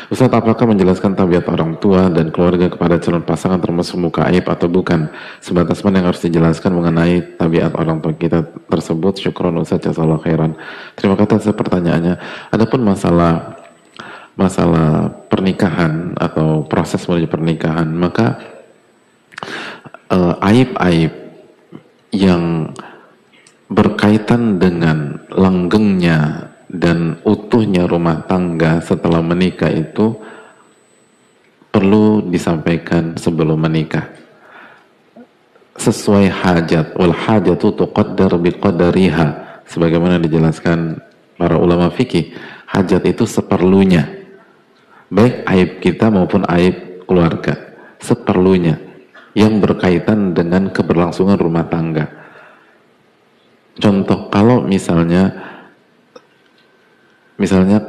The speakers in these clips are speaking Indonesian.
Ustaz, apakah menjelaskan tabiat orang tua dan keluarga kepada calon pasangan termasuk muka aib atau bukan? Sebatas mana yang harus dijelaskan mengenai tabiat orang tua kita tersebut? Syukron Ustaz, jazakallahu khairan. Terima kasih atas pertanyaannya. Adapun masalah pernikahan atau proses menuju pernikahan, maka aib-aib yang berkaitan dengan langgengnya dan utuhnya rumah tangga setelah menikah itu perlu disampaikan sebelum menikah sesuai hajat. Wal hajatu tuqaddar biqadariha, sebagaimana dijelaskan para ulama fikih. Hajat itu seperlunya, baik aib kita maupun aib keluarga, seperlunya yang berkaitan dengan keberlangsungan rumah tangga. Contoh, kalau misalnya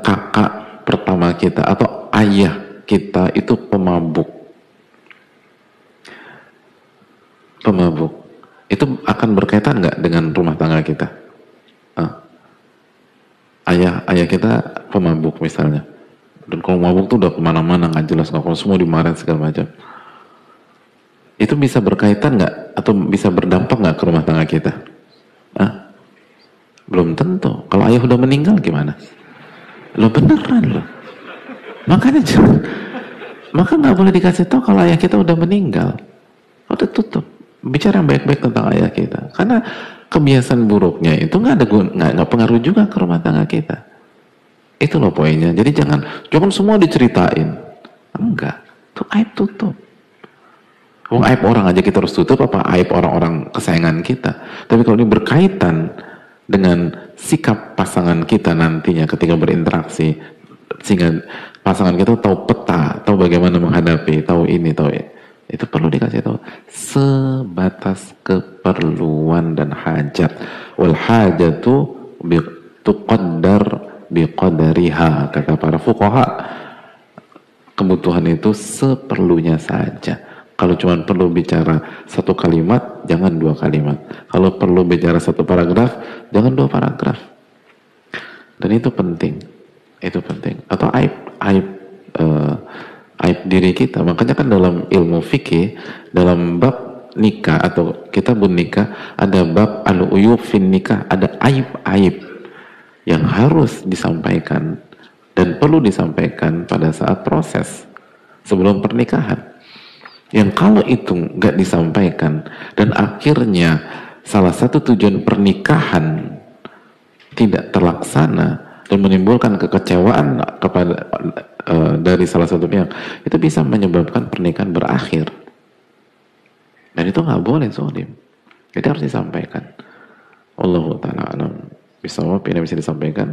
kakak pertama kita atau ayah kita itu pemabuk, itu akan berkaitan nggak dengan rumah tangga kita? Ayah kita pemabuk misalnya, dan kalau mabuk tuh udah kemana-mana nggak jelas, nggak, kalau semua dimarahin segala macam, itu bisa berkaitan nggak atau bisa berdampak nggak ke rumah tangga kita? Belum tentu. Kalau ayah udah meninggal gimana? Lo beneran lo. Makanya jangan, maka nggak boleh dikasih tahu kalau ayah kita udah meninggal. Udah tutup. Bicara yang baik-baik tentang ayah kita. Karena kebiasaan buruknya itu nggak pengaruh juga ke rumah tangga kita. Itu loh poinnya. Jadi jangan semua diceritain. Enggak. Itu aib tutup. Wong aib orang aja kita harus tutup, apa aib orang-orang kesayangan kita. Tapi kalau ini berkaitan dengan sikap pasangan kita nantinya ketika berinteraksi, sehingga pasangan kita tahu peta, tahu bagaimana menghadapi, tahu ini, tahu itu perlu dikasih tahu sebatas keperluan dan hajat. Wal hajatu tuqaddar biqadariha, kata para fuqaha. Kebutuhan itu seperlunya saja. Kalau cuma perlu bicara satu kalimat, jangan dua kalimat. Kalau perlu bicara satu paragraf, jangan dua paragraf. Dan itu penting. Itu penting. Atau aib diri kita. Makanya kan dalam ilmu fikih, dalam bab nikah atau kitabun nikah, ada bab al-uyub fin nikah, ada aib-aib yang harus disampaikan dan perlu disampaikan pada saat proses sebelum pernikahan. Yang kalau itu nggak disampaikan dan akhirnya salah satu tujuan pernikahan tidak terlaksana dan menimbulkan kekecewaan kepada dari salah satu pihak, itu bisa menyebabkan pernikahan berakhir. Dan itu nggak boleh zalim. Jadi harus disampaikan. Allahu ta'ala alam bisawab, ini bisa disampaikan.